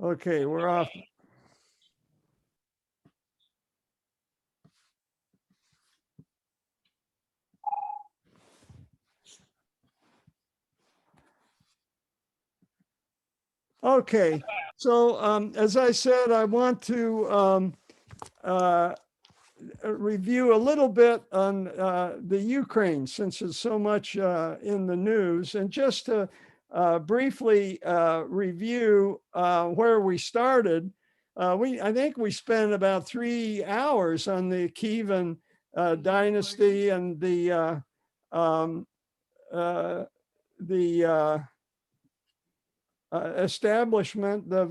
Okay, we're off. Okay, so as I said, I want to review a little bit on the Ukraine, since it's so much in the news, and just to briefly review where we started. I think we spent about 3 hours on the Kievan dynasty and the establishment of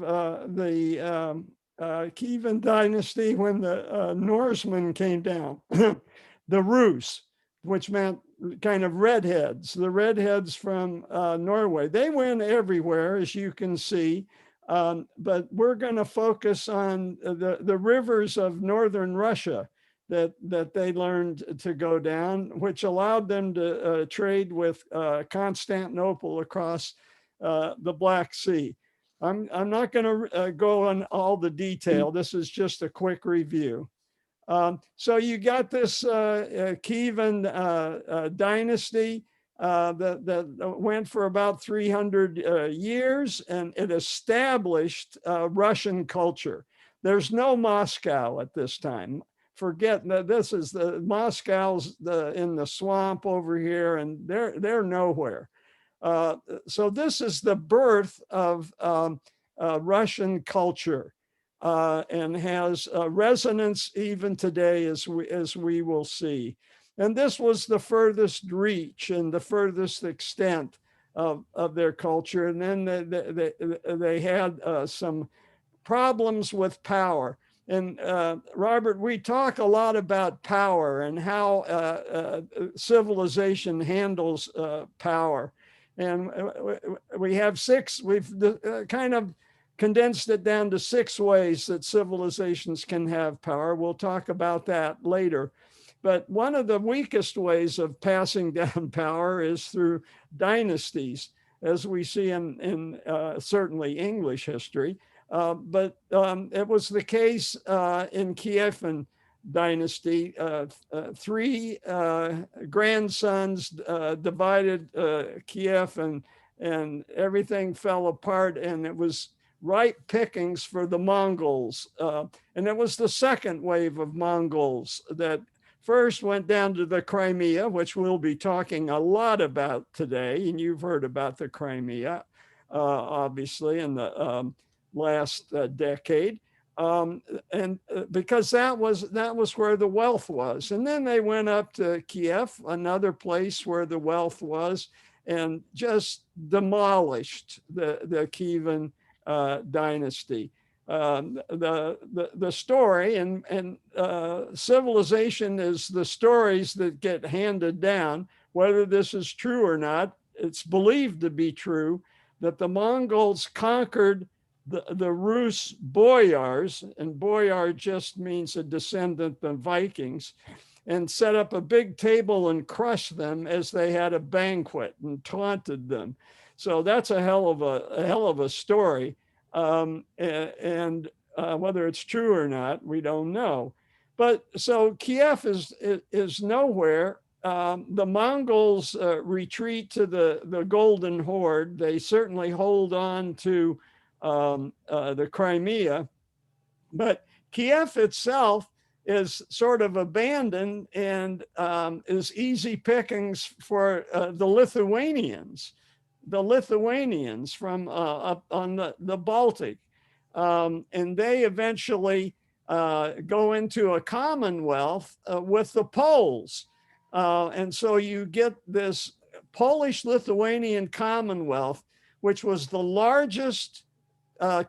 the Kievan dynasty when the Norsemen came down, the Rus, which meant kind of redheads, the redheads from Norway. They went everywhere, as you can see, but we're going to focus on the rivers of northern Russia that they learned to go down, which allowed them to trade with Constantinople across the Black Sea. I'm not going to go on all the detail. This is just a quick review. So you got this Kievan dynasty that went for about 300 years, and it established Russian culture. There's no Moscow at this time. Forget that. This is the Moscow's in the swamp over here, and they're nowhere. So this is the birth of Russian culture, and has resonance even today, as we will see. And this was the furthest reach and the furthest extent of their culture. And then they had some problems with power. And Robert, we talk a lot about power and how civilization handles power. And we have we've kind of condensed it down to 6 ways that civilizations can have power. We'll talk about that later. But one of the weakest ways of passing down power is through dynasties, as we see in certainly English history. But it was the case in Kievan dynasty. 3 grandsons divided Kiev, and everything fell apart, and it was ripe pickings for the Mongols. And it was the second wave of Mongols that first went down to the Crimea, which we'll be talking a lot about today. And you've heard about the Crimea, obviously, in the last decade. And because that was where the wealth was. And then they went up to Kiev, another place where the wealth was, and just demolished the Kievan dynasty. The story and civilization is the stories that get handed down. Whether this is true or not, it's believed to be true that the Mongols conquered the Rus boyars, and boyar just means a descendant of Vikings, and set up a big table and crushed them as they had a banquet and taunted them. So that's a hell of a story. And whether it's true or not, we don't know. But so Kiev is nowhere. The Mongols retreat to the Golden Horde. They certainly hold on to the Crimea, but Kiev itself is sort of abandoned and is easy pickings for the Lithuanians from up on the Baltic. And they eventually go into a commonwealth with the Poles. And so you get this Polish-Lithuanian Commonwealth, which was the largest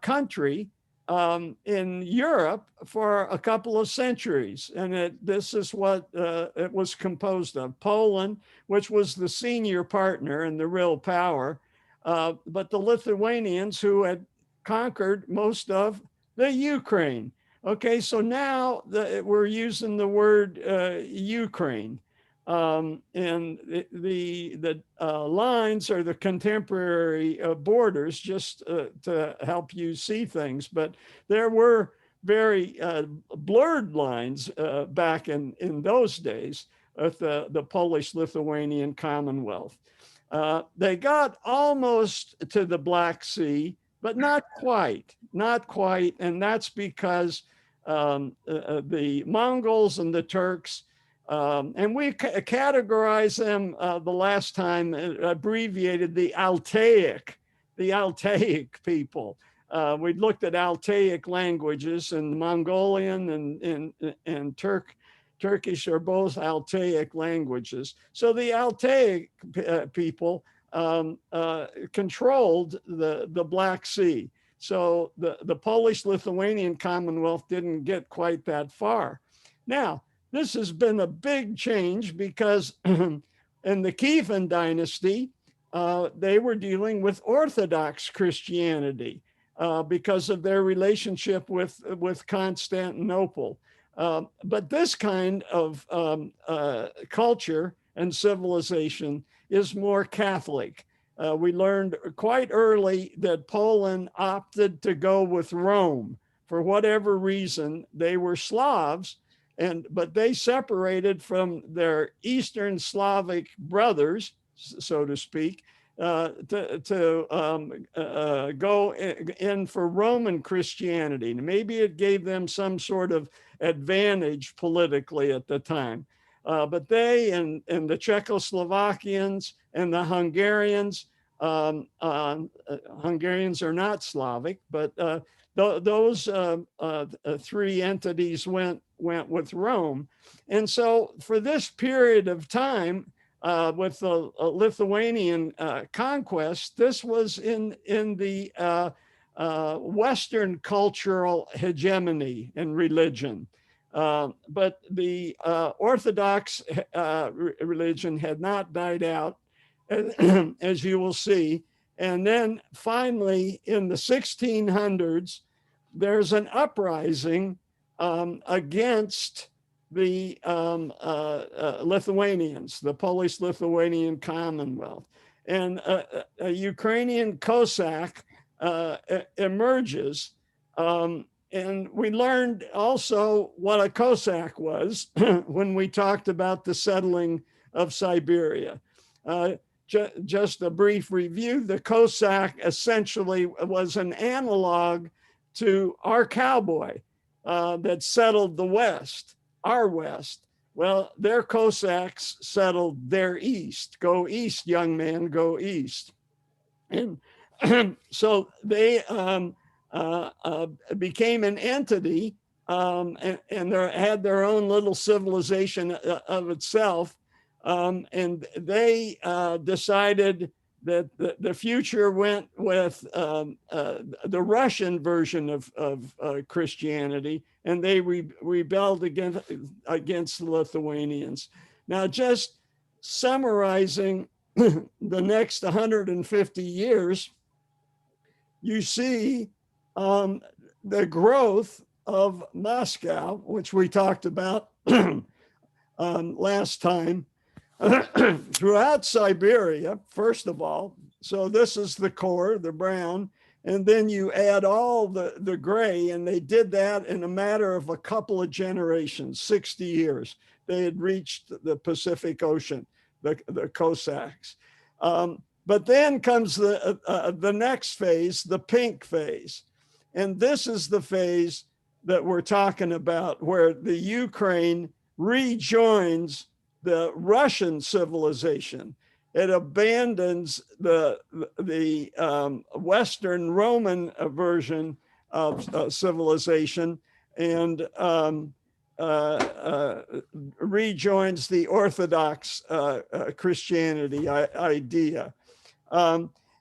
country in Europe for a couple of centuries. And this is what it was composed of. Poland, which was the senior partner and the real power, but the Lithuanians, who had conquered most of the Ukraine. Okay, so now we're using the word Ukraine. And the lines are the contemporary borders, just to help you see things. But there were very blurred lines back in those days with the Polish-Lithuanian Commonwealth. They got almost to the Black Sea, but not quite, not quite. And that's because the Mongols and the Turks, and we categorize them the last time, abbreviated the Altaic people. We looked at Altaic languages, and Mongolian and Turkish are both Altaic languages. So the Altaic people controlled the Black Sea. So the Polish-Lithuanian Commonwealth didn't get quite that far. Now, this has been a big change because in the Kievan Dynasty, they were dealing with Orthodox Christianity because of their relationship with Constantinople. But this kind of culture and civilization is more Catholic. We learned quite early that Poland opted to go with Rome. For whatever reason, they were Slavs, but they separated from their Eastern Slavic brothers, so to speak, to go in for Roman Christianity. Maybe it gave them some sort of advantage politically at the time. But they and the Czechoslovakians and the Hungarians, Hungarians are not Slavic, but those three entities went with Rome. And so for this period of time, with the Lithuanian conquest, this was in the Western cultural hegemony and religion. But the Orthodox religion had not died out, as you will see. And then finally, in the 1600s, there's an uprising against the Lithuanians, the Polish-Lithuanian Commonwealth. And a Ukrainian Cossack emerges. And we learned also what a Cossack was when we talked about the settling of Siberia. Just a brief review, the Cossack essentially was an analog to our cowboy that settled the West, our West. Well, their Cossacks settled their East. Go east, young man, go east. And so they became an entity and they had their own little civilization of itself. And they decided that the future went with the Russian version of Christianity, and they rebelled against the Lithuanians. Now, just summarizing the next 150 years, you see the growth of Moscow, which we talked about last time, throughout Siberia, first of all. So this is the core, the brown, and then you add all the gray, and they did that in a matter of a couple of generations, 60 years. They had reached the Pacific Ocean, the Cossacks. But then comes the next phase, the pink phase. And this is the phase that we're talking about, where the Ukraine rejoins the Russian civilization. It abandons the Western Roman version of civilization and rejoins the Orthodox Christianity idea.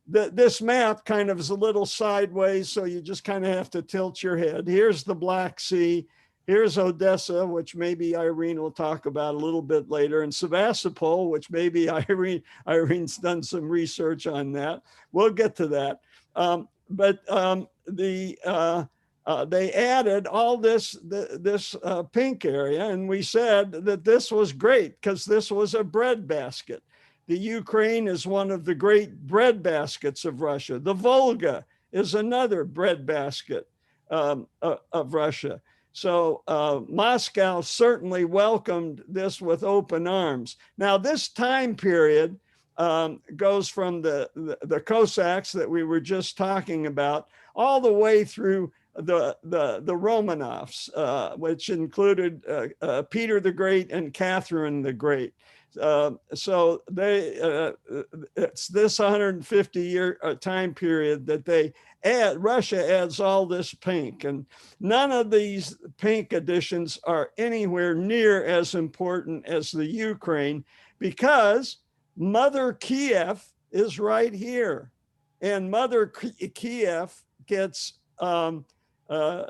This map kind of is a little sideways, so you just kind of have to tilt your head. Here's the Black Sea. Here's Odessa, which maybe Irene will talk about a little bit later, and Sevastopol, which maybe Irene's done some research on that. We'll get to that. But the they added all this pink area, and we said that this was great because this was a bread basket. The Ukraine is one of the great bread baskets of Russia. The Volga is another bread basket of Russia. So Moscow certainly welcomed this with open arms. Now, this time period goes from the Cossacks that we were just talking about all the way through the Romanovs, which included Peter the Great and Catherine the Great. So it's this 150-year time period that Russia adds all this pink, and none of these pink additions are anywhere near as important as the Ukraine, because Mother Kiev is right here, and Mother Kiev gets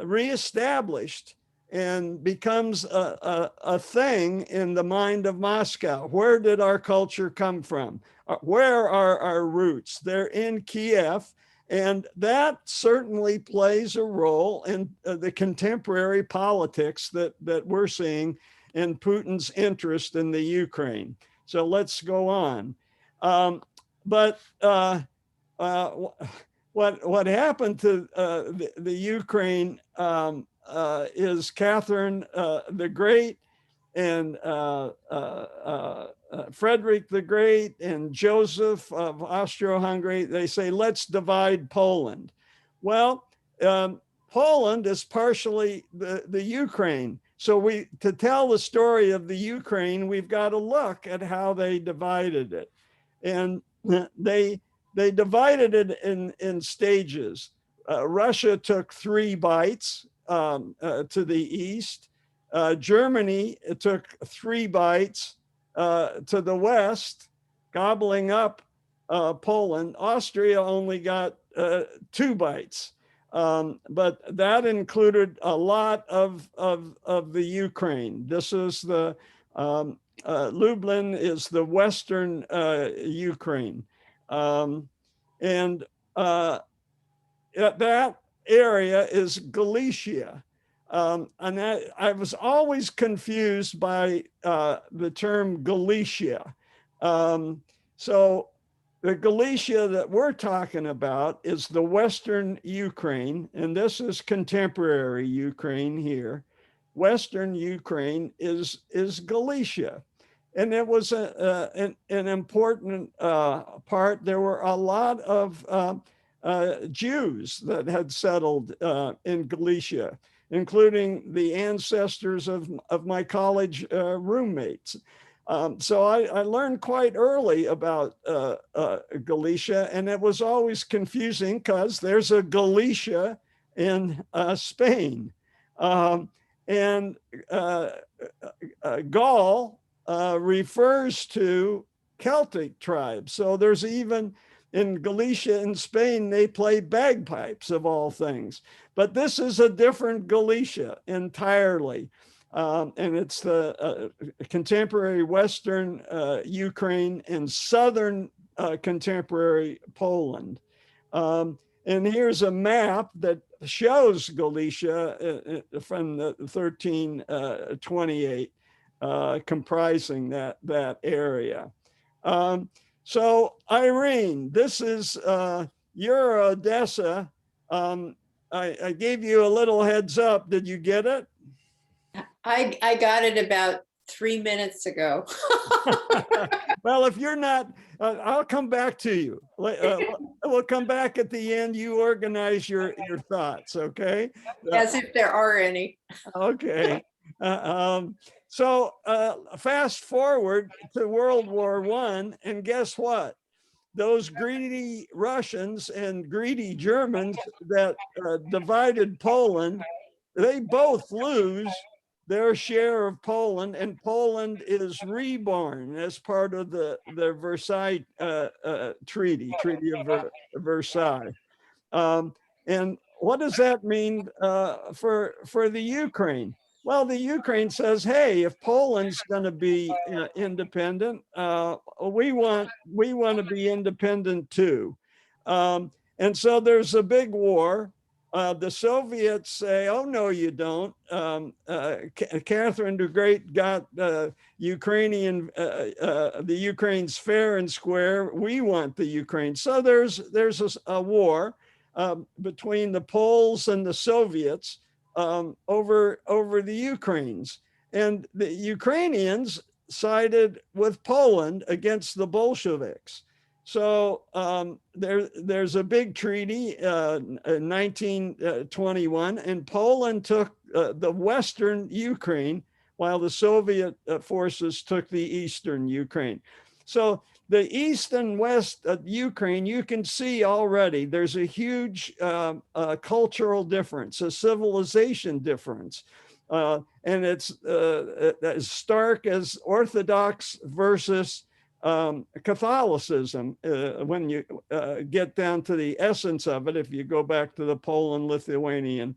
reestablished and becomes a thing in the mind of Moscow. Where did our culture come from? Where are our roots? They're in Kiev, and that certainly plays a role in the contemporary politics that we're seeing in Putin's interest in the Ukraine. So let's go on. What happened to the Ukraine is Catherine the Great and Frederick the Great and Joseph of Austro-Hungary. They say, let's divide Poland. Well, Poland is partially the Ukraine. So to tell the story of the Ukraine, we've got to look at how they divided it. And they divided it in stages. Russia took 3 bites to the east. Germany took 3 bites to the west, gobbling up Poland. Austria only got 2 bites. But that included a lot of the Ukraine. This is the Lublin is the western Ukraine. And that area is Galicia. And I was always confused by the term Galicia. So the Galicia that we're talking about is the Western Ukraine, and this is contemporary Ukraine here. Western Ukraine is Galicia. And it was an important part. There were a lot of Jews that had settled in Galicia, including the ancestors of my college roommates. So I learned quite early about Galicia, and it was always confusing because there's a Galicia in Spain. And Gaul refers to Celtic tribes. So there's even in Galicia in Spain, they play bagpipes of all things. But this is a different Galicia entirely. And it's the contemporary Western Ukraine and Southern contemporary Poland. And here's a map that shows Galicia from the 1328, comprising that area. So Irene, this is your Odessa. I gave you a little heads up. Did you get it? I got it about 3 minutes ago. Well, if you're not, I'll come back to you. We'll come back at the end. You organize your thoughts, okay? As if there are any. Okay. So fast forward to World War I, and guess what? Those greedy Russians and greedy Germans that divided Poland, they both lose their share of Poland, and Poland is reborn as part of the Versailles Treaty of Versailles. And what does that mean for the Ukraine? Well, the Ukraine says, hey, if Poland's going to be independent, we want to be independent too. And so there's a big war. The Soviets say, "Oh no, you don't." Catherine the Great got the Ukraine's fair and square. We want the Ukraine. So there's a war between the Poles and the Soviets over the Ukraines, and the Ukrainians sided with Poland against the Bolsheviks. So there's a big treaty in 1921, and Poland took the Western Ukraine, while the Soviet forces took the Eastern Ukraine. So the East and West of Ukraine, you can see already there's a huge cultural difference, a civilization difference. And it's as stark as Orthodox versus Catholicism when you get down to the essence of it, if you go back to the Polish-Lithuanian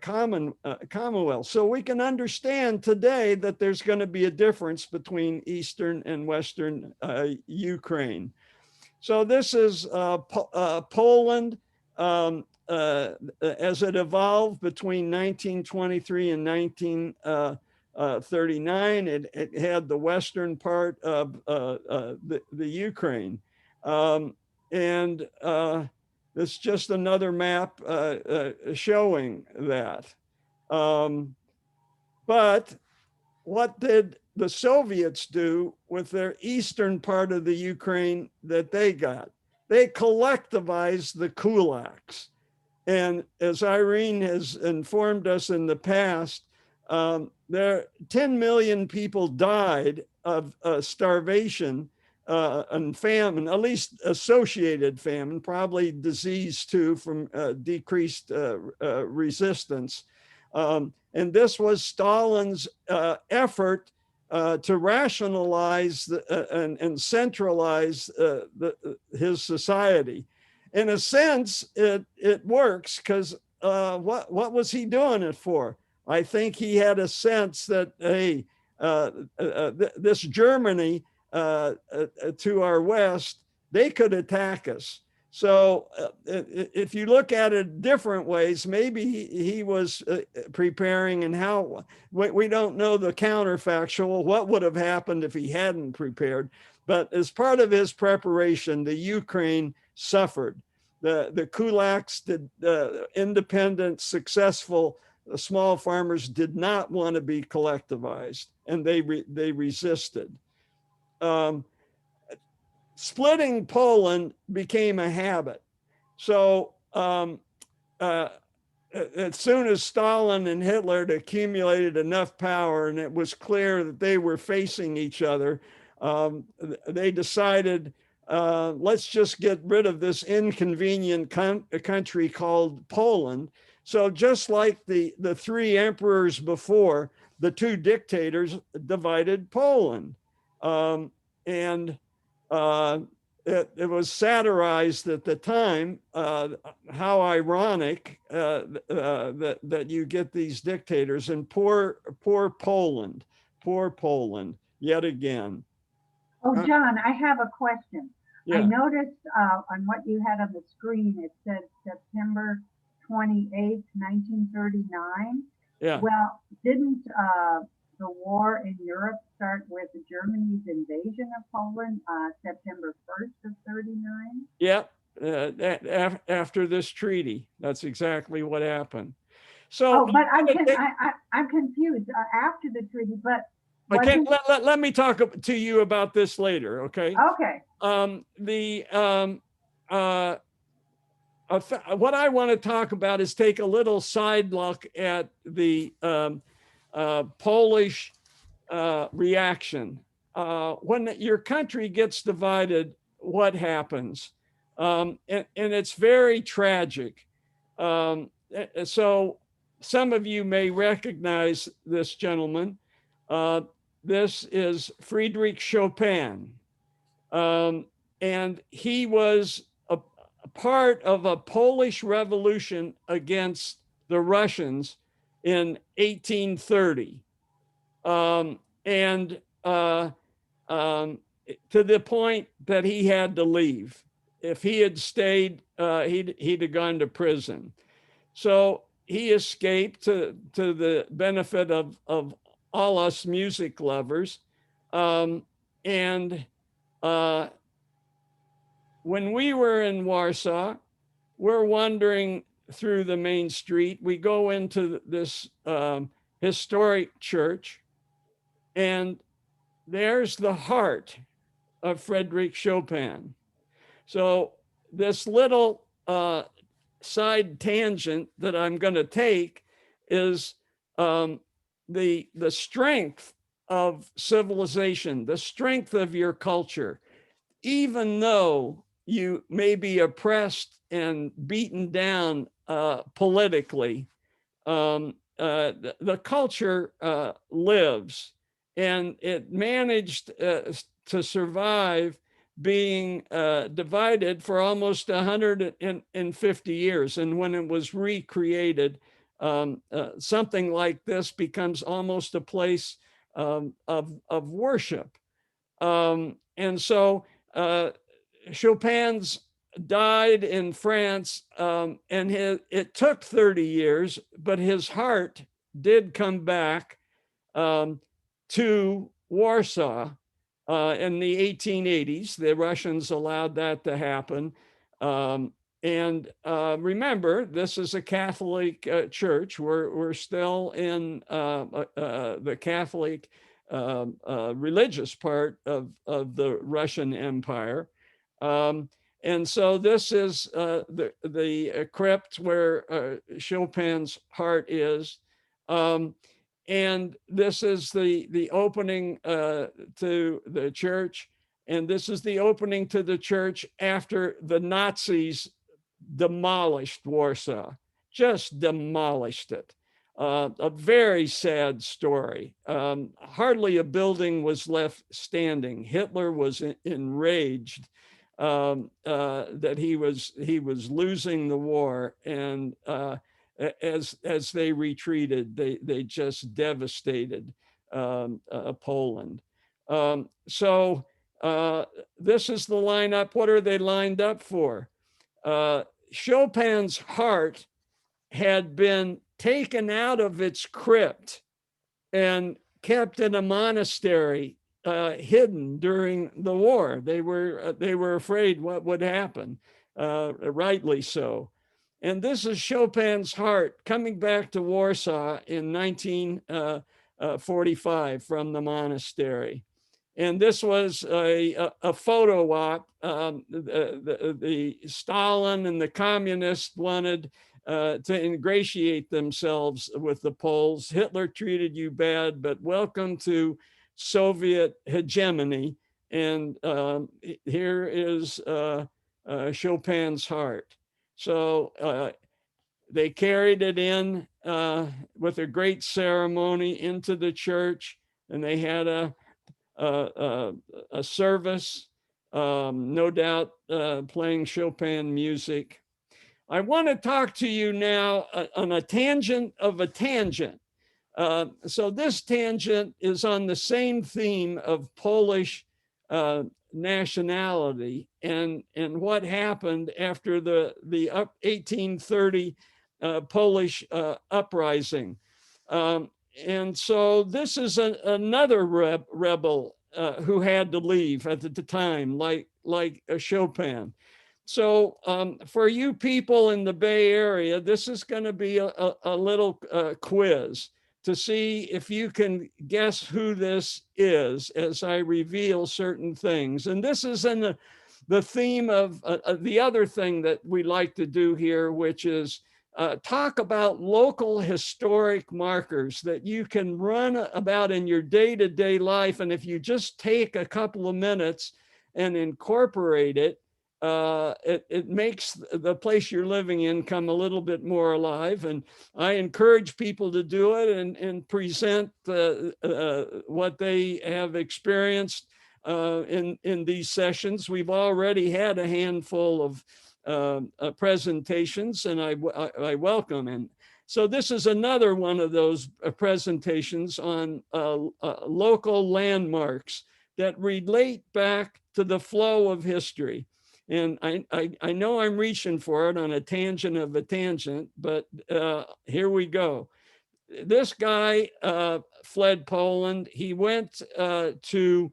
Commonwealth. So we can understand today that there's going to be a difference between Eastern and Western Ukraine. So this is Poland as it evolved between 1923 and 1939. It had the western part of the Ukraine. And it's just another map showing that. But what did the Soviets do with their eastern part of the Ukraine that they got? They collectivized the kulaks. And as Irene has informed us in the past, 10 million people died of starvation and famine, at least associated famine, probably disease too from decreased resistance. And this was Stalin's effort to rationalize and centralize his society. In a sense, it works, because what was he doing it for? I think he had a sense that, hey, this Germany to our west, they could attack us. So if you look at it different ways, maybe he was preparing, and how, we don't know the counterfactual, what would have happened if he hadn't prepared. But as part of his preparation, the Ukraine suffered. The kulaks, did independent, successful small farmers, did not want to be collectivized, and they resisted. Splitting Poland became a habit. So as soon as Stalin and Hitler had accumulated enough power, and it was clear that they were facing each other, they decided, let's just get rid of this inconvenient country called Poland. So just like the three emperors before, the two dictators divided Poland. It was satirized at the time, how ironic that you get these dictators, and poor Poland, yet again. Oh, John, I have a question. Yeah. I noticed on what you had on the screen, it said September 28th, 1939. Yeah. Well, didn't the war in Europe start with Germany's invasion of Poland September 1st of 39? Yeah, after this treaty, that's exactly what happened. So, but I'm confused. After the treaty, but I can't let me talk to you about this later. Okay. Okay. What I want to talk about is take a little side look at the Polish reaction. When your country gets divided, what happens? And it's very tragic. So some of you may recognize this gentleman. This is Friedrich Chopin. And he was a part of a Polish revolution against the Russians in 1830. To the point that he had to leave. If he had stayed, he'd have gone to prison. So he escaped to the benefit of all us music lovers. And when we were in Warsaw, we're wandering through the main street. We go into this historic church, and there's the heart of Frédéric Chopin. So this little side tangent that I'm going to take is the strength of civilization, the strength of your culture, even though you may be oppressed and beaten down politically, the culture lives, and it managed to survive being divided for almost 150 years. And when it was recreated, something like this becomes almost a place of worship. And so Chopin's died in France, and it took 30 years, but his heart did come back to Warsaw in the 1880s. The Russians allowed that to happen. And remember, this is a Catholic church. We're still in the Catholic religious part of the Russian Empire. And so this is the crypt where Chopin's heart is. And this is the opening to the church. And this is the opening to the church after the Nazis demolished Warsaw, just demolished it. A very sad story. Hardly a building was left standing. Hitler was enraged that he was losing the war, and as they retreated, they just devastated Poland. So this is the lineup. What are they lined up for? Chopin's heart had been taken out of its crypt and kept in a monastery, hidden during the war. They were afraid what would happen, rightly so. And this is Chopin's heart coming back to Warsaw in 1945 from the monastery. And this was a photo op. The Stalin and the communists wanted to ingratiate themselves with the Poles. Hitler treated you bad, but welcome to Soviet hegemony. And here is Chopin's heart. So they carried it in with a great ceremony into the church, and they had a service, no doubt playing Chopin music. I want to talk to you now on a tangent of a tangent. So this tangent is on the same theme of Polish nationality and what happened after the 1830 Polish uprising. And so this is another rebel who had to leave at the time, like Chopin. So for you people in the Bay Area, this is going to be a little quiz to see if you can guess who this is as I reveal certain things. And this is in the theme of the other thing that we like to do here, which is talk about local historic markers that you can run about in your day-to-day life. And if you just take a couple of minutes and incorporate it, it makes the place you're living in come a little bit more alive. And I encourage people to do it and present what they have experienced in these sessions. We've already had a handful of presentations, and I welcome. And so this is another one of those presentations on local landmarks that relate back to the flow of history. And I know I'm reaching for it on a tangent of a tangent, but here we go. This guy fled Poland. He went to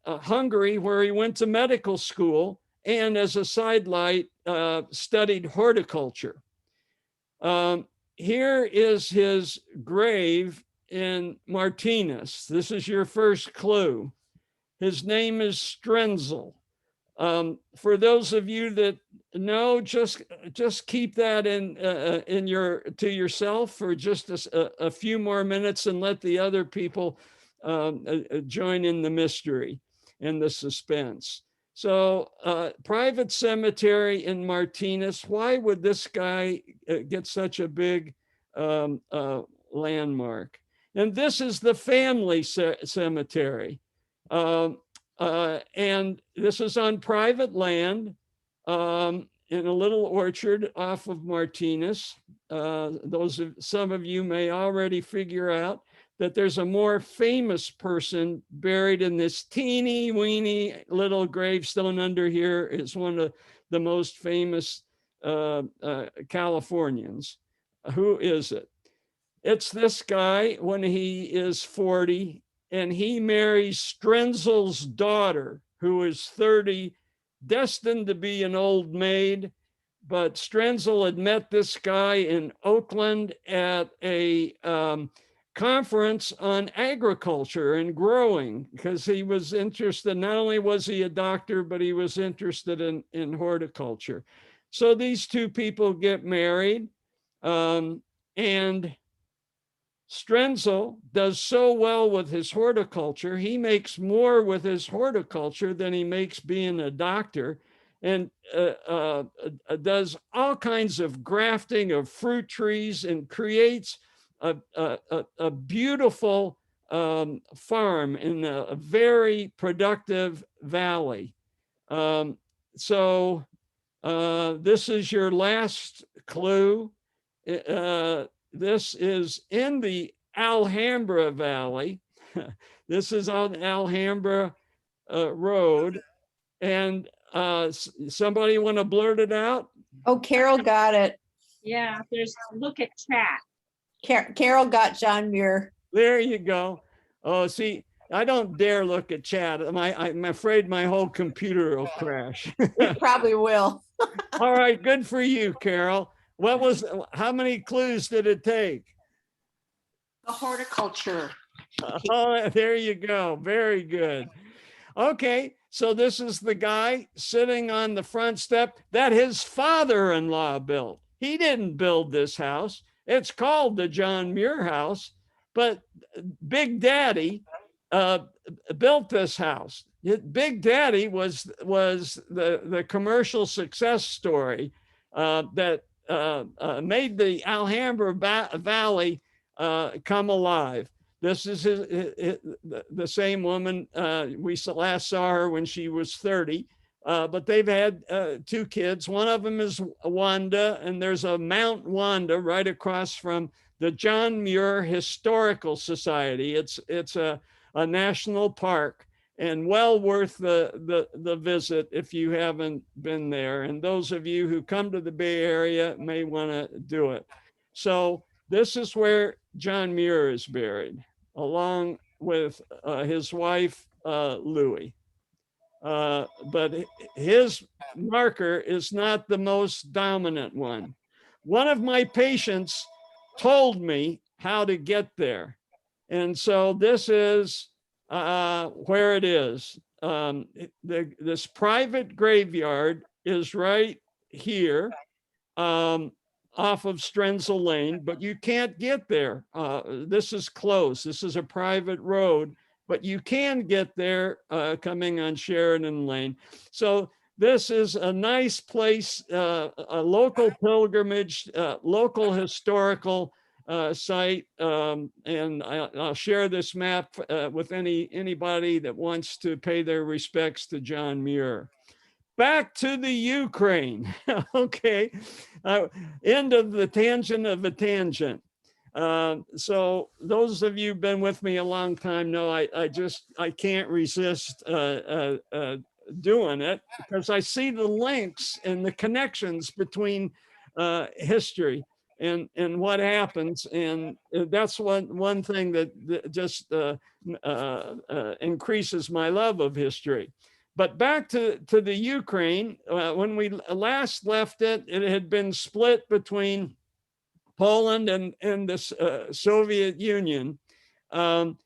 Hungary, where he went to medical school, and as a sidelight, studied horticulture. Here is his grave in Martinez. This is your first clue. His name is Strenzel. For those of you that know, just keep that in to yourself for just a few more minutes, and let the other people join in the mystery and the suspense. So private cemetery in Martinez. Why would this guy get such a big landmark? And this is the family cemetery. And this is on private land in a little orchard off of Martinez. Some of you may already figure out that there's a more famous person buried in this teeny weeny little gravestone under here. Is one of the most famous Californians. Who is it? It's this guy when he is 40, and he marries Strenzel's daughter, who is 30, destined to be an old maid. But Strenzel had met this guy in Oakland at a conference on agriculture and growing, because he was interested. Not only was he a doctor, but he was interested in horticulture. So these two people get married, and Strenzel does so well with his horticulture. He makes more with his horticulture than he makes being a doctor, and does all kinds of grafting of fruit trees and creates a beautiful farm in a very productive valley. So this is your last clue. This is in the Alhambra Valley. This is on Alhambra Road. And somebody want to blurt it out? Oh, Carol got it. Yeah, there's look at chat. Carol got John Muir. There you go. Oh, see, I don't dare look at chat. I'm afraid my whole computer will crash. It probably will. All right, good for you, Carol. How many clues did it take? The horticulture. Oh, there you go. Very good. Okay, so this is the guy sitting on the front step that his father-in-law built. He didn't build this house. It's called the John Muir House, but Big Daddy built this house. Big Daddy was the commercial success story that made the Alhambra Valley come alive. This is the same woman. We last saw her when she was 30, but they've had two kids. One of them is Wanda, and there's a Mount Wanda right across from the John Muir Historical Society. It's a national park, and well worth the visit if you haven't been there. And those of you who come to the Bay Area may want to do it. So this is where John Muir is buried, along with his wife, Louis. But his marker is not the most dominant one. One of my patients told me how to get there. And so this is where it is. This private graveyard is right here, off of Strenzel Lane, but you can't get there. This is closed. This is a private road, but you can get there coming on Sheridan Lane. So this is a nice place, a local pilgrimage, local historical site, and I'll share this map with anybody that wants to pay their respects to John Muir. Back to the Ukraine. Okay, end of the tangent of a tangent. So those of you who've been with me a long time know I can't resist doing it because I see the links and the connections between history and what happens, and that's one thing that just increases my love of history. But back to the Ukraine, when we last left it, it had been split between Poland and the Soviet Union. The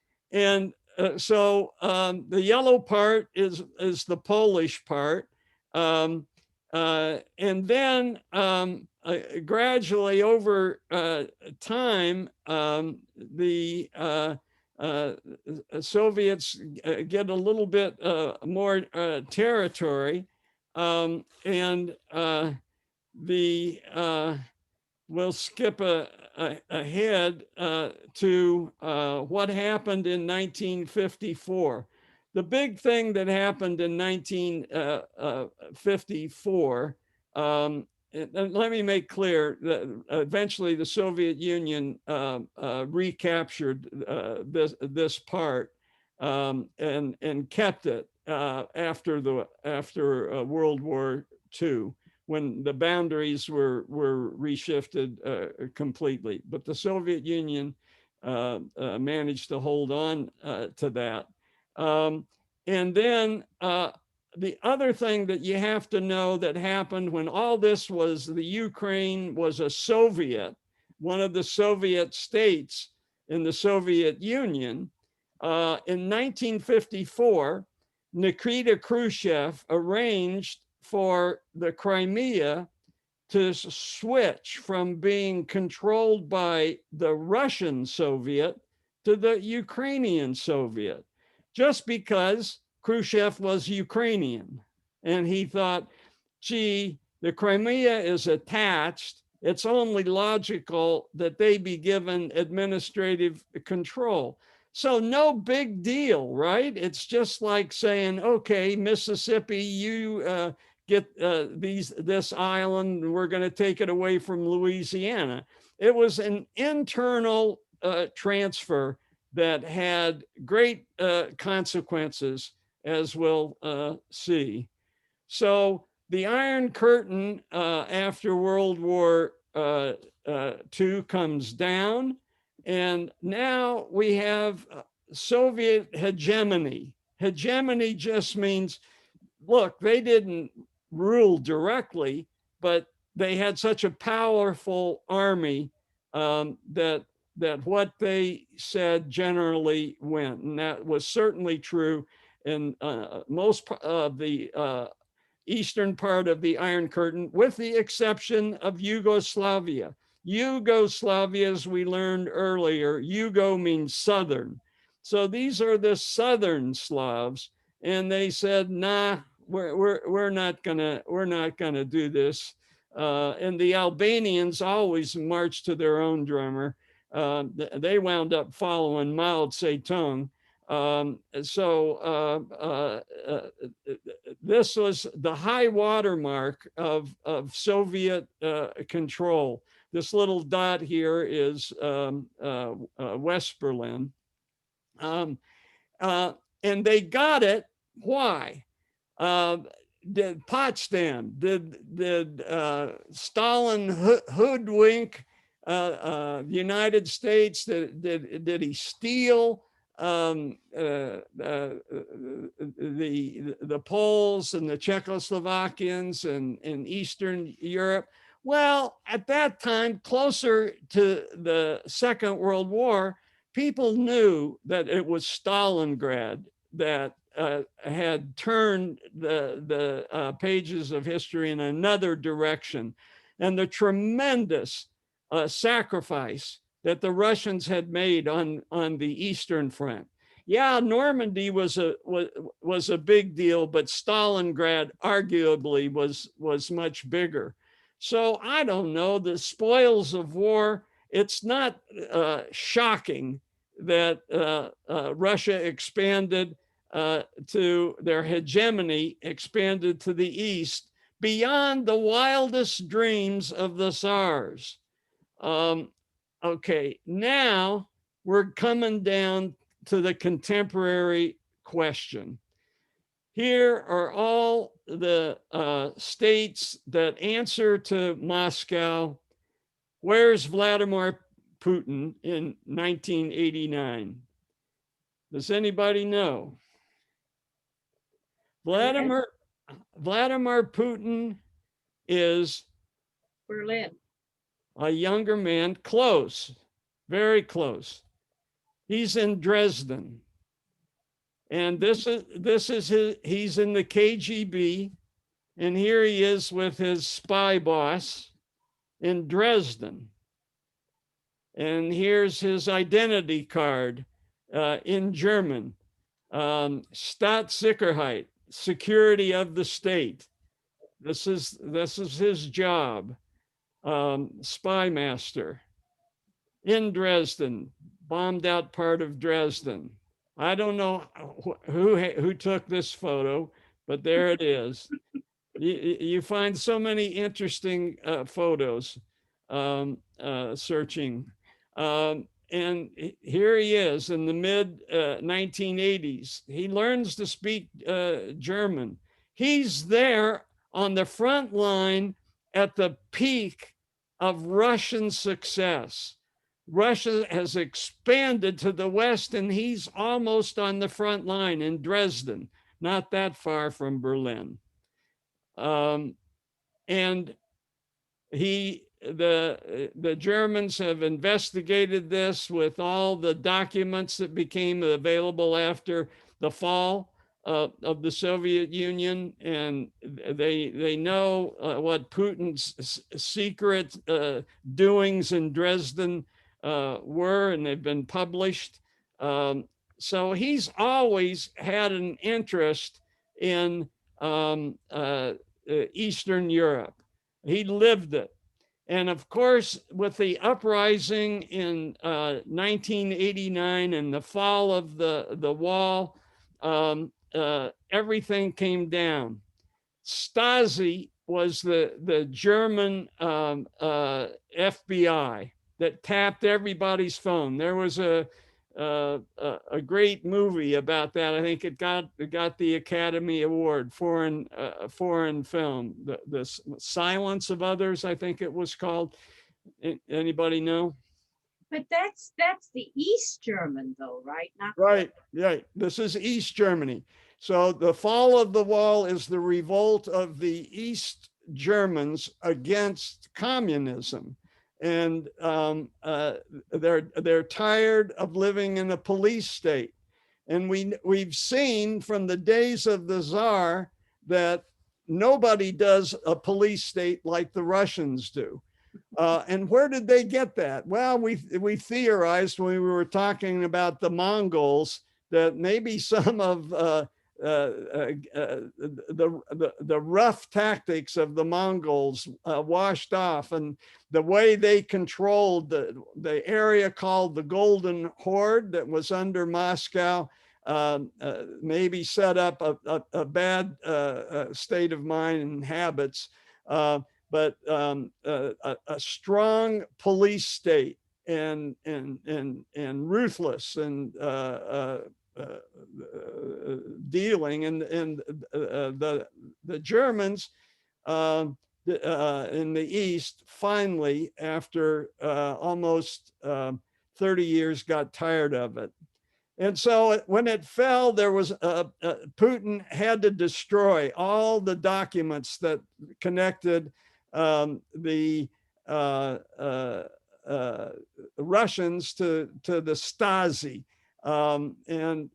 yellow part is the Polish part. And then gradually over time, the Soviets get a little bit more territory, and we'll skip ahead to what happened in 1954. The big thing that happened in 1954, and let me make clear that eventually the Soviet Union recaptured this part and kept it after World War II, when the boundaries were reshifted completely. But the Soviet Union managed to hold on to that. And then the other thing that you have to know that happened when all this was, the Ukraine was a Soviet, one of the Soviet states in the Soviet Union. In 1954, Nikita Khrushchev arranged for the Crimea to switch from being controlled by the Russian Soviet to the Ukrainian Soviet, just because Khrushchev was Ukrainian. And he thought, gee, the Crimea is attached. It's only logical that they be given administrative control. So no big deal, right? It's just like saying, okay, Mississippi, you get this island, we're going to take it away from Louisiana. It was an internal transfer that had great consequences, as we'll see. So the Iron Curtain after World War II comes down, and now we have Soviet hegemony. Hegemony just means, look, they didn't rule directly, but they had such a powerful army that what they said generally went. And that was certainly true in most of the eastern part of the Iron Curtain, with the exception of Yugoslavia. Yugoslavia, as we learned earlier, Yugo means southern. So these are the southern Slavs, and they said, nah, we're not gonna do this. And the Albanians always marched to their own drummer. They wound up following Mao Zedong. This was the high watermark of Soviet control. This little dot here is West Berlin. And they got it. Why? Did Potsdam, did Stalin hoodwink the United States? Did he steal the Poles and the Czechoslovakians in Eastern Europe? Well, at that time, closer to the Second World War, people knew that it was Stalingrad that had turned the pages of history in another direction. And the tremendous sacrifice that the Russians had made on the Eastern Front. Yeah, Normandy was a big deal, but Stalingrad arguably was much bigger. So I don't know, the spoils of war, it's not shocking that Russia expanded to their hegemony, expanded to the east beyond the wildest dreams of the Tsars. Okay, now we're coming down to the contemporary question. Here are all the states that answer to Moscow. Where's Vladimir Putin in 1989? Does anybody know? Vladimir Putin is Berlin. a younger man, close, very close. He's in Dresden. And this is his, he's in the KGB, and here he is with his spy boss in Dresden. And here's his identity card in German, Staatssicherheit, security of the state. This is his job, spy master in Dresden, bombed out part of Dresden. I don't know who took this photo, but there it is. You find so many interesting photos searching. And here he is in the mid 1980s. He learns to speak German. He's there on the front line at the peak of Russian success. Russia has expanded to the west, and he's almost on the front line in Dresden, not that far from Berlin. And the Germans have investigated this with all the documents that became available after the fall of the Soviet Union, and they know what Putin's secret doings in Dresden were, and they've been published. So he's always had an interest in Eastern Europe. He lived it. And of course, with the uprising in 1989 and the fall of the wall, everything came down. Stasi was the German FBI that tapped everybody's phone. There was a great movie about that. I think it got the Academy Award, foreign film. The Silence of Others, I think it was called. Anybody know? But that's the East German though, right? Not Right. This is East Germany. So the fall of the wall is the revolt of the East Germans against communism. And they're tired of living in a police state. And we've seen from the days of the Tsar that nobody does a police state like the Russians do. And where did they get that? Well, we theorized when we were talking about the Mongols that maybe some of the rough tactics of the Mongols washed off, and the way they controlled the area called the Golden Horde that was under Moscow maybe set up a bad state of mind and habits, but a strong police state and ruthless and dealing, and the Germans in the East finally, after almost 30 years, got tired of it. And so when it fell, there was Putin had to destroy all the documents that connected the Russians to the Stasi. And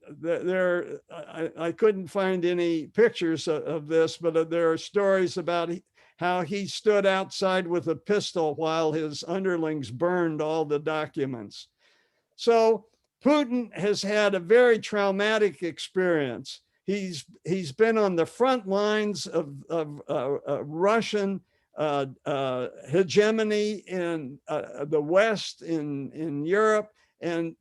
I couldn't find any pictures of this, but there are stories about how he stood outside with a pistol while his underlings burned all the documents. So Putin has had a very traumatic experience. He's been on the front lines of Russian hegemony in the West, in Europe, and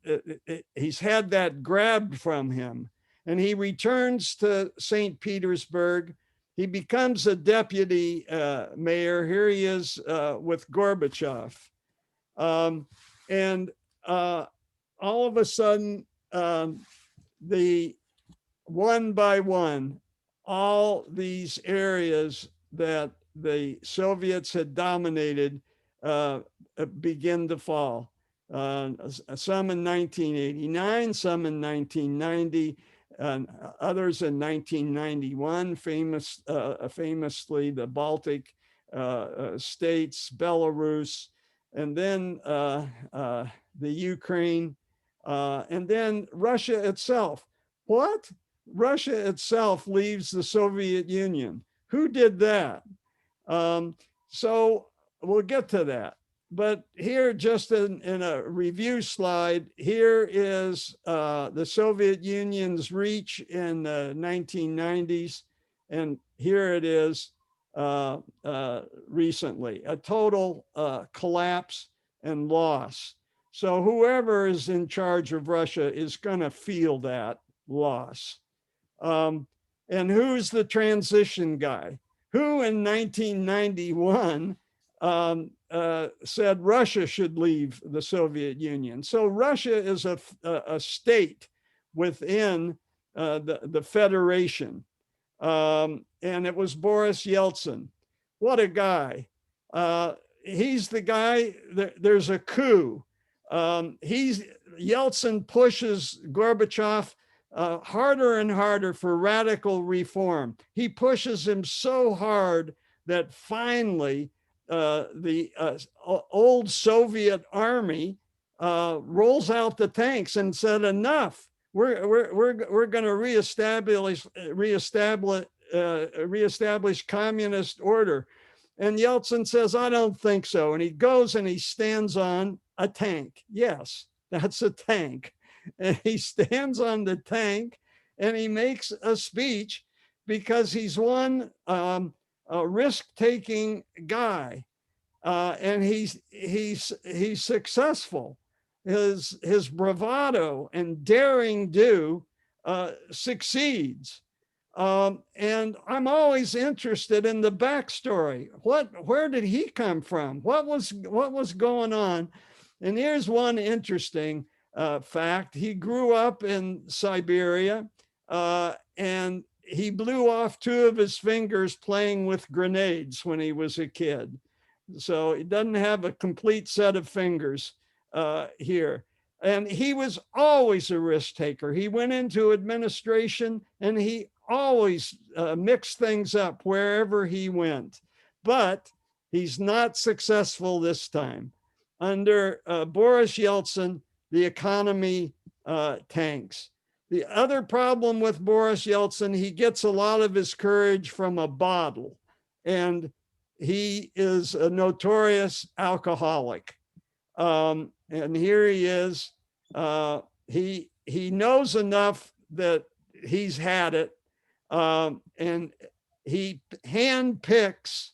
he's had that grabbed from him. And he returns to St. Petersburg. He becomes a deputy mayor. Here he is with Gorbachev. And all of a sudden, the one by one, all these areas that the Soviets had dominated begin to fall. Some in 1989, some in 1990, and others in 1991, famously the Baltic states, Belarus, and then the Ukraine, and then Russia itself. What? Russia itself leaves the Soviet Union. Who did that? So we'll get to that. But here, just in a review slide, here is the Soviet Union's reach in the 1990s. And here it is recently, a total collapse and loss. So whoever is in charge of Russia is going to feel that loss. And who's the transition guy? Who in 1991 said Russia should leave the Soviet Union? So Russia is a state within the Federation. And it was Boris Yeltsin. What a guy. He's the guy, there's a coup. Yeltsin pushes Gorbachev harder and harder for radical reform. He pushes him so hard that finally the old Soviet army rolls out the tanks and said, enough. We're going to reestablish communist order. And Yeltsin says, I don't think so. And he goes and he stands on a tank. Yes, that's a tank. And he stands on the tank and he makes a speech because he's one risk-taking guy. And he's successful. His bravado and daring do succeeds. And I'm always interested in the backstory. Where did he come from? What was going on? And here's one interesting fact. He grew up in Siberia and he blew off 2 of his fingers playing with grenades when he was a kid. So he doesn't have a complete set of fingers here. And he was always a risk taker. He went into administration and he always mixed things up wherever he went. But he's not successful this time. Under Boris Yeltsin, the economy tanks. The other problem with Boris Yeltsin, he gets a lot of his courage from a bottle. And he is a notorious alcoholic. And here he is. He knows enough that he's had it. And he handpicks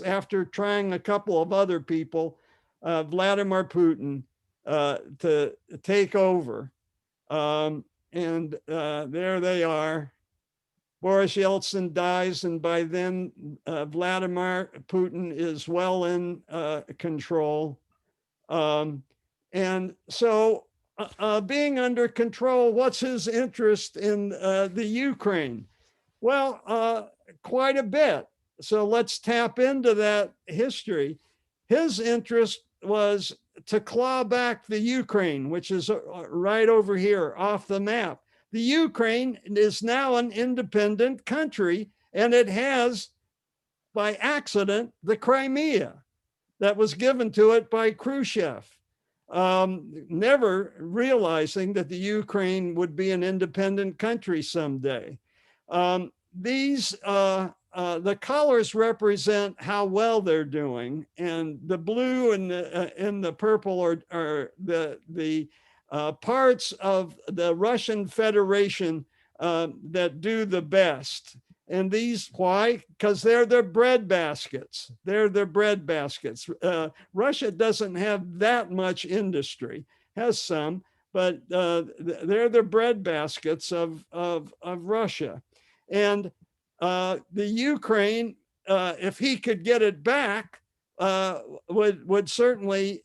after trying a couple of other people, Vladimir Putin, to take over. And there they are. Boris Yeltsin dies, and by then Vladimir Putin is well in control. And so being under control, what's his interest in the Ukraine? Well, quite a bit. So let's tap into that history. His interest was to claw back the Ukraine, which is right over here off the map. The Ukraine is now an independent country, and it has, by accident, the Crimea that was given to it by Khrushchev, never realizing that the Ukraine would be an independent country someday. The colors represent how well they're doing, and the blue and the purple are the parts of the Russian Federation that do the best. And these, why? Because they're their bread baskets. They're their bread baskets. Russia doesn't have that much industry, has some, but they're the bread baskets of Russia. And the Ukraine, if he could get it back, would certainly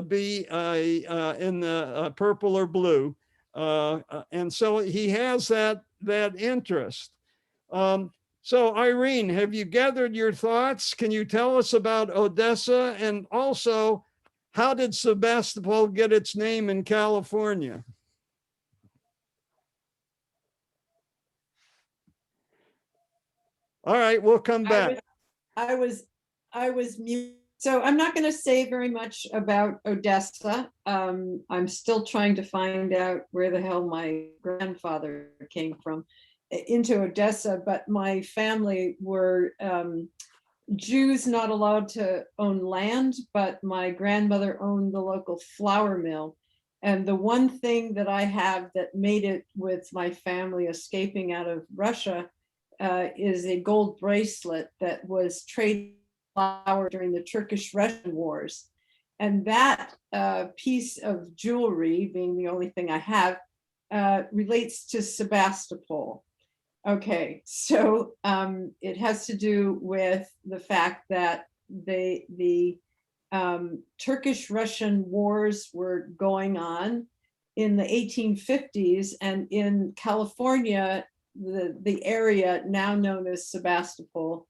be in the purple or blue. And so he has that interest. So Irene, have you gathered your thoughts? Can you tell us about Odessa? And also, how did Sebastopol get its name in California? All right, we'll come back. I was mute. So I'm not going to say very much about Odessa. I'm still trying to find out where the hell my grandfather came from into Odessa, but my family were Jews not allowed to own land, but my grandmother owned the local flour mill. And the one thing that I have that made it with my family escaping out of Russia is a gold bracelet that was traded flour during the Turkish-Russian wars. And that piece of jewelry, being the only thing I have, relates to Sebastopol. Okay, so it has to do with the fact that the Turkish-Russian wars were going on in the 1850s, and in California, the area now known as Sebastopol,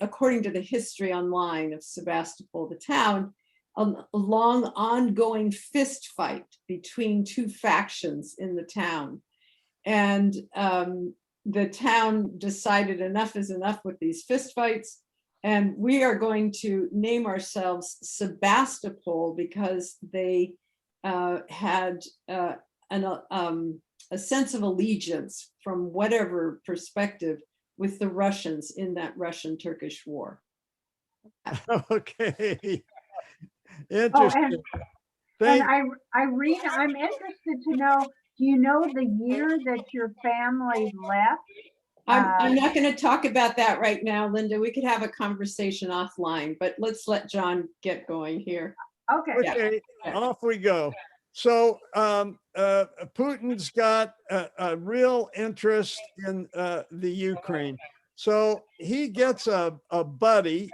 according to the history online of Sebastopol, the town, a long ongoing fist fight between two factions in the town. And the town decided enough is enough with these fist fights. And we are going to name ourselves Sebastopol because they had a sense of allegiance from whatever perspective with the Russians in that Russian-Turkish war. Okay. Oh, Interesting. and Irene, I'm interested to know, do you know the year that your family left? I'm not going to talk about that right now, Linda. We could have a conversation offline, but let's let John get going here. Okay. Okay, Yeah. off we go. So Putin's got a real interest in the Ukraine. So he gets a buddy.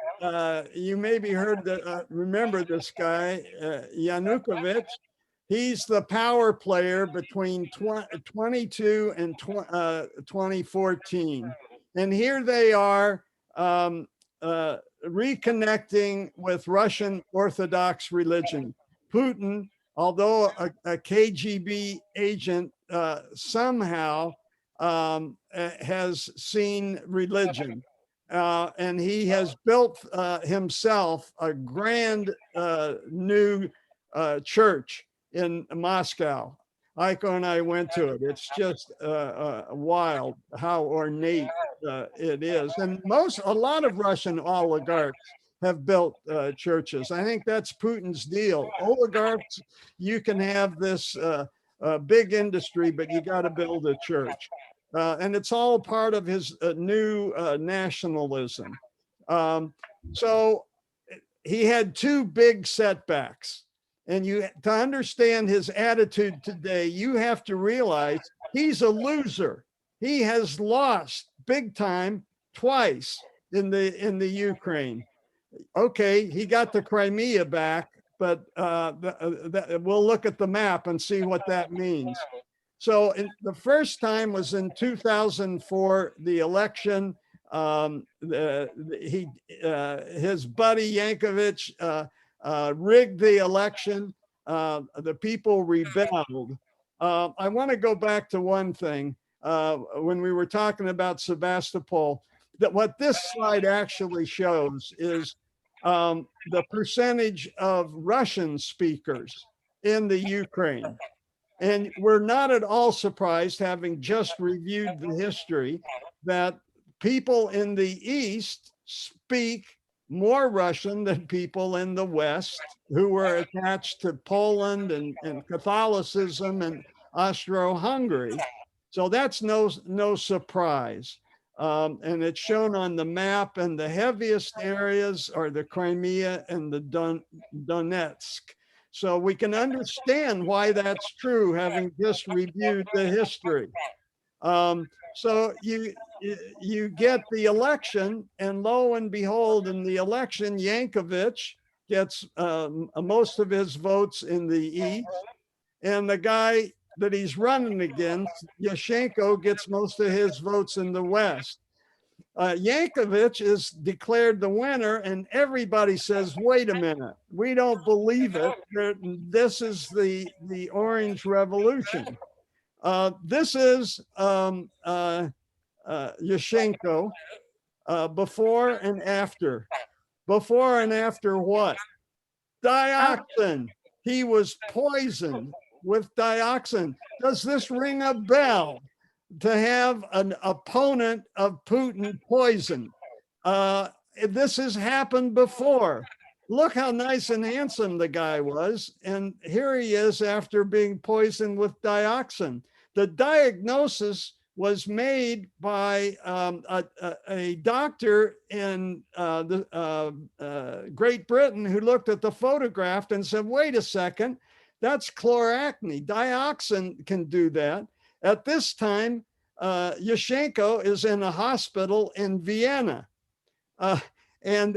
You maybe heard that, remember this guy, Yanukovych. He's the power player between 22 and 2014. And here they are reconnecting with Russian Orthodox religion. Putin, although a KGB agent, somehow has seen religion. And he has built himself a grand new church in Moscow. Aiko and I went to it. It's just wild how ornate it is. And a lot of Russian oligarchs have built churches. I think that's Putin's deal. Oligarchs, you can have this big industry, but you got to build a church. And it's all part of his new nationalism. So he had two big setbacks. And to understand his attitude today, you have to realize he's a loser. He has lost big time twice in the Ukraine. Okay, he got the Crimea back, but we'll look at the map and see what that means. So the first time was in 2004, the election. His buddy Yankovic rigged the election. The people rebelled. I want to go back to one thing when we were talking about Sebastopol, that what this slide actually shows is the percentage of Russian speakers in the Ukraine. And we're not at all surprised, having just reviewed the history, that people in the East speak more Russian than people in the West who were attached to Poland and Catholicism and Austro-Hungary. So that's no surprise. And it's shown on the map, and the heaviest areas are the Crimea and the Donetsk. So we can understand why that's true, having just reviewed the history. So you get the election, and lo and behold, in the election, Yankovic gets most of his votes in the East, and the guy that he's running against, Yushchenko gets most of his votes in the West. Yankovic is declared the winner, and everybody says, wait a minute, we don't believe it. This is the Orange Revolution. This is Yushchenko before and after. Before and after what? Dioxin. He was poisoned with dioxin. Does this ring a bell? To have an opponent of Putin poisoned. This has happened before. Look how nice and handsome the guy was. And here he is after being poisoned with dioxin. The diagnosis was made by a doctor in Great Britain who looked at the photograph and said, wait a second, that's chloracne. Dioxin can do that. At this time, Yushchenko is in a hospital in Vienna. And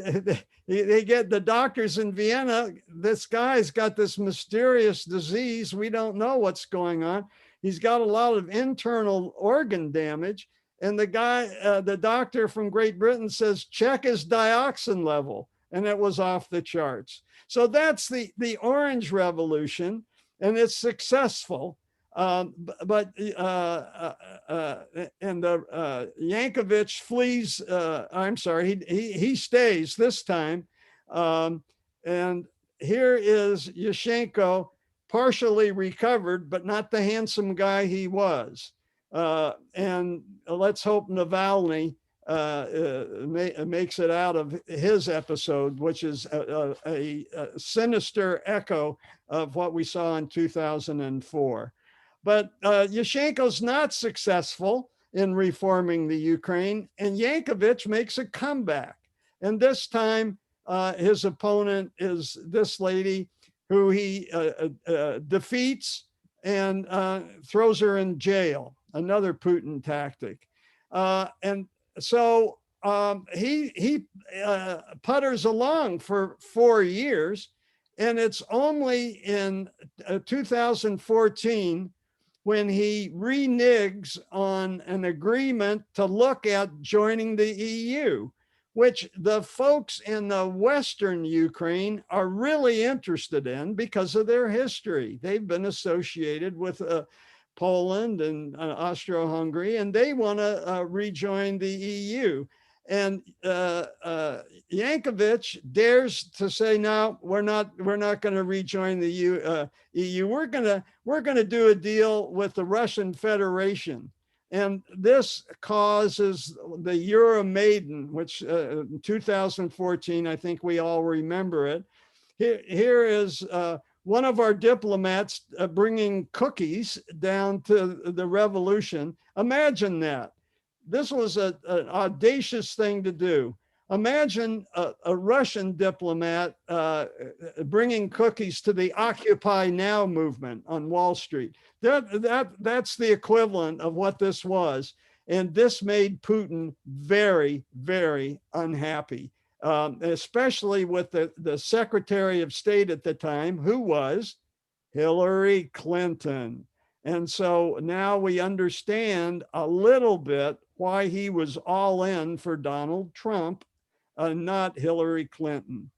they get the doctors in Vienna, this guy's got this mysterious disease. We don't know what's going on. He's got a lot of internal organ damage. And the guy, the doctor from Great Britain says, check his dioxin level. And it was off the charts. So that's the Orange Revolution, and it's successful. Yankovic flees. I'm sorry, he stays this time. And here is Yushchenko, partially recovered, but not the handsome guy he was. And let's hope Navalny makes it out of his episode, which is a sinister echo of what we saw in 2004. But Yushchenko's not successful in reforming the Ukraine, and Yankovic makes a comeback. And this time, his opponent is this lady who he defeats and throws her in jail, another Putin tactic. And so he putters along for 4 years, and it's only in 2014 when he reneges on an agreement to look at joining the EU, which the folks in the Western Ukraine are really interested in because of their history. They've been associated with Poland and Austro-Hungary, and they want to rejoin the EU. And Yankovic dares to say, no, we're not going to rejoin the EU. We're going to do a deal with the Russian Federation. And this causes the Euromaidan, which in 2014, I think we all remember it. Here is one of our diplomats bringing cookies down to the revolution. Imagine that. This was an audacious thing to do. Imagine a Russian diplomat bringing cookies to the Occupy Now movement on Wall Street. That's the equivalent of what this was. And this made Putin very, very unhappy, especially with the Secretary of State at the time, who was Hillary Clinton. And so now we understand a little bit why he was all in for Donald Trump, not Hillary Clinton.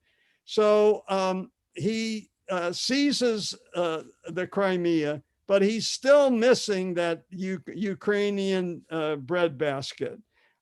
So he seizes the Crimea, but he's still missing that Ukrainian breadbasket.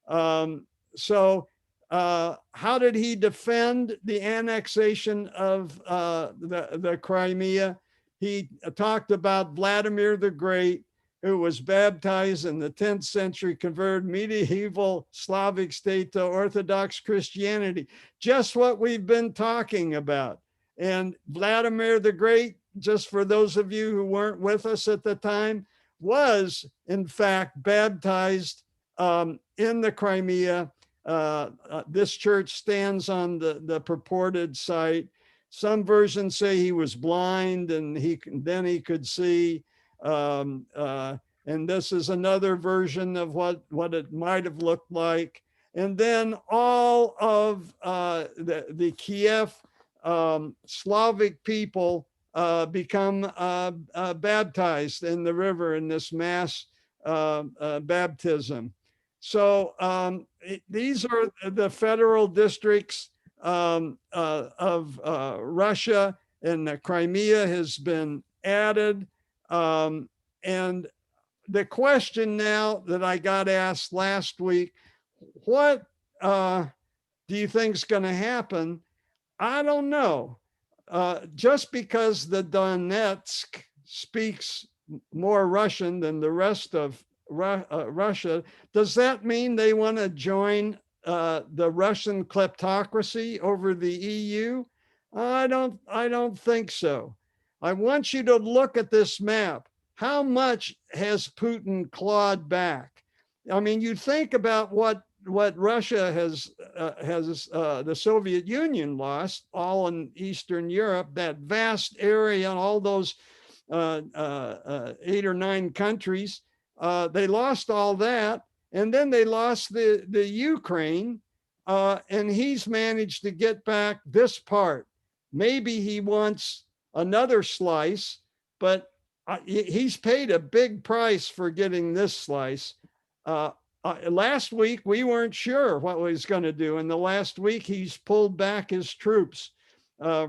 So how did he defend the annexation of the Crimea? He talked about Vladimir the Great, who was baptized in the 10th century, converted medieval Slavic state to Orthodox Christianity, just what we've been talking about. And Vladimir the Great, just for those of you who weren't with us at the time, was in fact baptized in the Crimea. This church stands on the purported site. Some versions say he was blind and then he could see. And this is another version of what it might have looked like. And then all of the Kiev Slavic people become baptized in the river in this mass baptism. So these are the federal districts of Russia, and the Crimea has been added. And the question now that I got asked last week, what do you think is going to happen? I don't know. Just because the Donetsk speaks more Russian than the rest of Russia, does that mean they want to join the Russian kleptocracy over the EU? I don't think so. I want you to look at this map. How much has Putin clawed back? I mean, you think about what Russia has the Soviet Union lost, all in Eastern Europe, that vast area and all those 8 or 9 countries. They lost all that, and then they lost the Ukraine, and he's managed to get back this part. Maybe he wants another slice, but he's paid a big price for getting this slice. Last week, we weren't sure what he was going to do. And the last week, he's pulled back his troops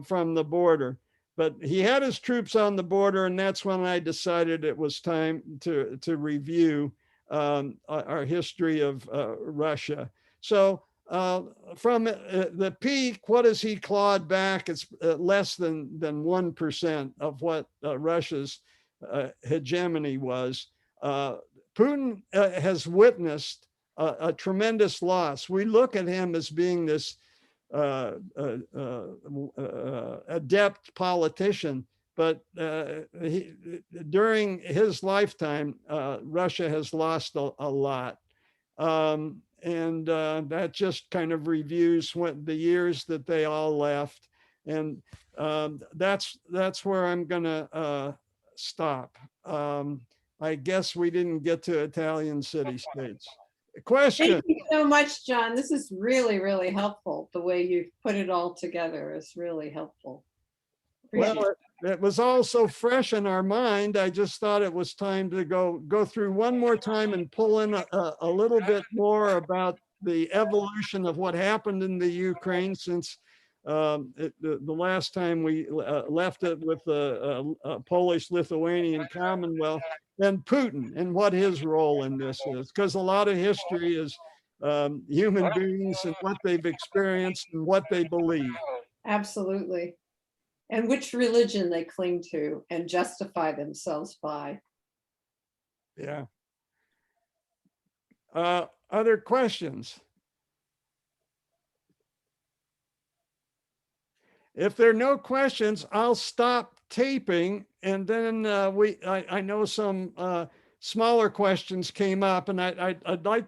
from the border. But he had his troops on the border, and that's when I decided it was time to review our history of Russia. So from the peak, what has he clawed back? It's less than 1% of what Russia's hegemony was. Putin has witnessed a tremendous loss. We look at him as being this adept politician, but during his lifetime, Russia has lost a lot. And that just kind of reviews the years that they all left. And that's where I'm going to stop. I guess we didn't get to Italian city-states. Question. Thank you so much, John. This is really, really helpful. The way you've put it all together is really helpful. Appreciate Well, it was all so fresh in our mind. I just thought it was time to go through one more time and pull in a little bit more about the evolution of what happened in the Ukraine since the last time we left it with the Polish-Lithuanian Commonwealth, and Putin and what his role in this is, because a lot of history is human beings and what they've experienced and what they believe. Absolutely. And which religion they cling to and justify themselves by. Yeah. Other questions? If there are no questions, I'll stop taping, and then I know some smaller questions came up, and I'd like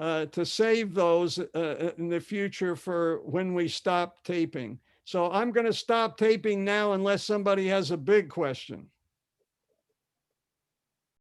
to save those in the future for when we stop taping. So I'm going to stop taping now unless somebody has a big question.